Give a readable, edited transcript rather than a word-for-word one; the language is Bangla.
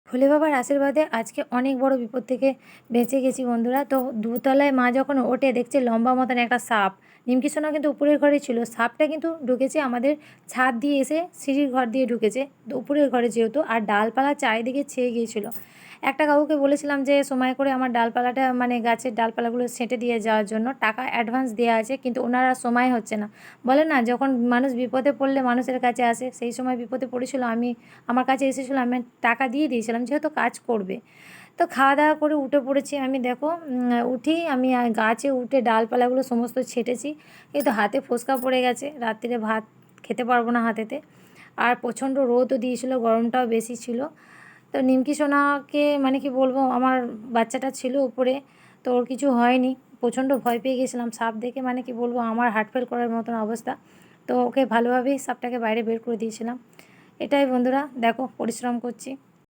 ভোলে বাবার আশীর্বাদে আজকে অনেক বড় বিপদ থেকে বেঁচে গেছি বন্ধুরা। তো দোতলায় মা যখন ওঠে দেখছে লম্বা মতন একটা সাপ। নিমকি সোনা কিন্তু উপরের ঘরে ছিল, সাপটা কিন্তু ঢুকেছে আমাদের ছাদ দিয়ে এসে সিঁড়ির ঘর দিয়ে ঢুকেছে, তো উপরের ঘরে যেহেতু, আর ডালপালা চারিদিকে ছেয়ে গিয়েছিল। একটা কাকুকে বলেছিলাম যে সময় করে আমার ডালপালাটা মানে গাছের ডালপালাগুলো ছেঁটে দিয়ে যাওয়ার জন্য, টাকা অ্যাডভান্স দেওয়া আছে, কিন্তু ওনারা সময় হচ্ছে না। বলে না, যখন মানুষ বিপদে পড়লে মানুষের কাছে আসে, সেই সময় বিপদে পড়েছিল, আমার কাছে এসেছিলো, আমি টাকা দিয়ে দিয়েছিলাম যেহেতু কাজ করবে। তো খাওয়া দাওয়া করে উঠে পড়েছি আমি, দেখো উঠেই আমি গাছে উঠে ডালপালাগুলো সমস্ত ছেটেছি, কিন্তু হাতে ফোসকা পড়ে গেছে, রাত্রিরে ভাত খেতে পারবো না হাতেতে। আর প্রচণ্ড রোদও দিয়েছিল, গরমটাও বেশি ছিল। তো নিমকি সোনাকে মানে কি বলবো, আমার বাচ্চাটা ছিল উপরে, তো ওর কিছু হয়নি। প্রচণ্ড ভয় পেয়ে গেছিলাম সাপ দেখে, মানে কি বলবো, আমার হার্ট ফেল করার মতন অবস্থা। তো ওকে ভালোভাবেই সাপটাকে বাইরে বের করে দিয়েছিলাম। এটাই বন্ধুরা, দেখো পরিশ্রম করছি।